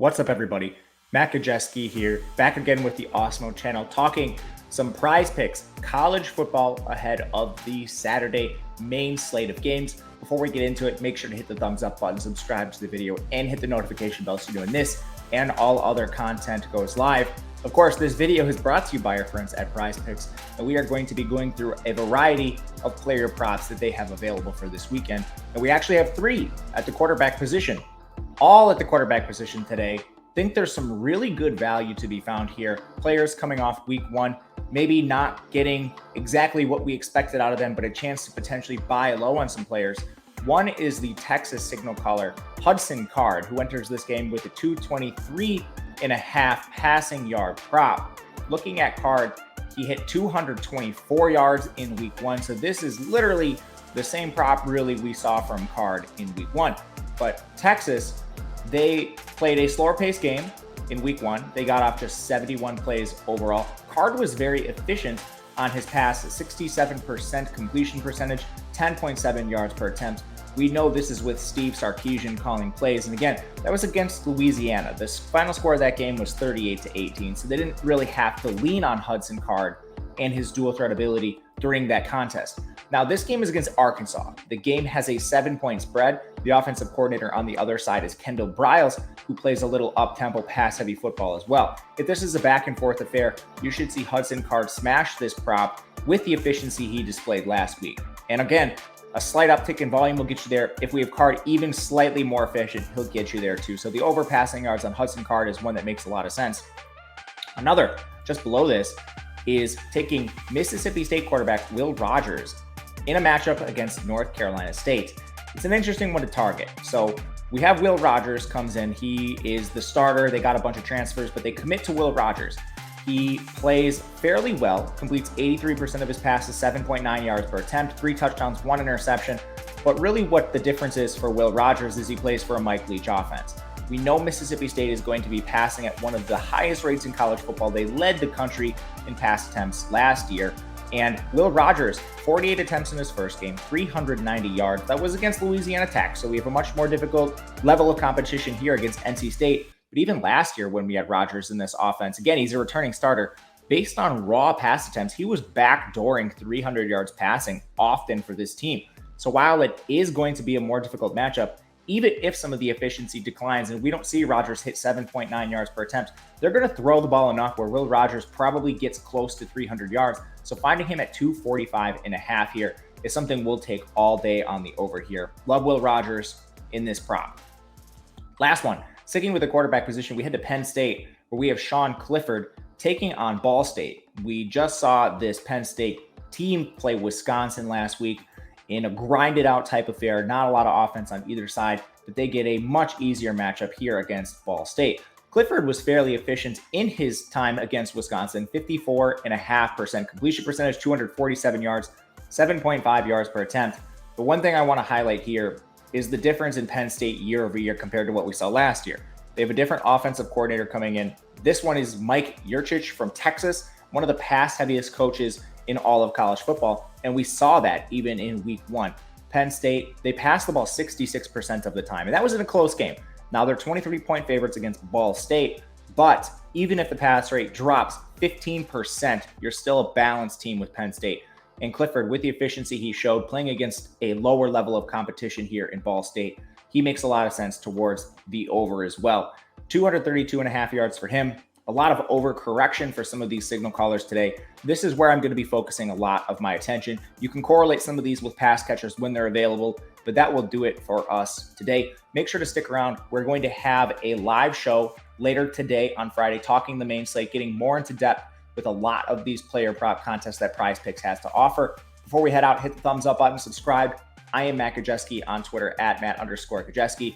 What's up, everybody? Matt Gajewski here, back again with the Awesemo channel, talking some prize picks, college football ahead of the Saturday main slate of games. Before we get into it, make sure to hit the thumbs up button, subscribe to the video, and hit the notification bell so you know when this and all other content goes live. Of course, this video is brought to you by our friends at PrizePicks, and we are going to be going through a variety of player props that they have available for this weekend. And we actually have 3 at the quarterback position. All at the quarterback position today. Think there's some really good value to be found here. Players coming off week 1, maybe not getting exactly what we expected out of them, but a chance to potentially buy low on some players. One is the Texas signal caller, Hudson, who enters this game with a 223.5 passing yard prop. Looking at Card, he hit 224 yards in week 1. So this is literally the same prop really we saw from Card in week 1. But Texas, they played a slower paced game in week 1. They got off just 71 plays overall. Card was very efficient on his pass, 67% completion percentage, 10.7 yards per attempt. We know this is with Steve Sarkisian calling plays. And again, that was against Louisiana. The final score of that game was 38-18. So they didn't really have to lean on Hudson Card and his dual threat ability during that contest. Now, this game is against Arkansas. The game has a 7-point spread. The offensive coordinator on the other side is Kendall Briles, who plays a little up-tempo, pass-heavy football as well. If this is a back-and-forth affair, you should see Hudson Card smash this prop with the efficiency he displayed last week. And again, a slight uptick in volume will get you there. If we have Card even slightly more efficient, he'll get you there too. So the overpassing yards on Hudson Card is one that makes a lot of sense. Another, just below this, is taking Mississippi State quarterback Will Rogers in a matchup against North Carolina State. It's an interesting one to target. So we have Will Rogers comes in. He is the starter. They got a bunch of transfers, but they commit to Will Rogers. He plays fairly well, completes 83% of his passes, 7.9 yards per attempt, 3 touchdowns, 1 interception. But really what the difference is for Will Rogers is he plays for a Mike Leach offense. We know Mississippi State is going to be passing at one of the highest rates in college football. They led the country in pass attempts last year. And Will Rogers, 48 attempts in his first game, 390 yards. That was against Louisiana Tech, so we have a much more difficult level of competition here against NC State. But even last year when we had Rogers in this offense, again, he's a returning starter. Based on raw pass attempts, he was backdooring 300 yards passing often for this team. So while it is going to be a more difficult matchup, even if some of the efficiency declines and we don't see Rogers hit 7.9 yards per attempt, they're going to throw the ball enough where Will Rogers probably gets close to 300 yards. So finding him at 245.5 here is something we'll take all day on the over here. Love Will Rogers in this prop. Last one, sticking with the quarterback position, we head to Penn State where we have Clifford taking on Ball State. We just saw this Penn State team play Wisconsin last week in a grinded out type affair, not a lot of offense on either side, but they get a much easier matchup here against Ball State. Clifford was fairly efficient in his time against Wisconsin, 54.5% completion percentage, 247 yards, 7.5 yards per attempt. The one thing I want to highlight here is the difference in Penn State year over year compared to what we saw last year. They have a different offensive coordinator coming in. This one is Mike Yurcich from Texas, one of the pass heaviest coaches in all of college football. And we saw that even in week 1. Penn State, they passed the ball 66% of the time, and that was in a close game. Now they're 23-point favorites against Ball State, but even if the pass rate drops 15%, you're still a balanced team with Penn State. And Clifford, with the efficiency he showed playing against a lower level of competition here in Ball State, he makes a lot of sense towards the over as well. 232.5 yards for him. A lot of overcorrection for some of these signal callers today. This is where I'm going to be focusing a lot of my attention. You can correlate some of these with pass catchers when they're available, but that will do it for us today. Make sure to stick around. We're going to have a live show later today on Friday, talking the main slate, getting more into depth with a lot of these player prop contests that PrizePicks has to offer. Before we head out, hit the thumbs up button, subscribe. I am Matt Gajewski on Twitter at Matt_Gajewski.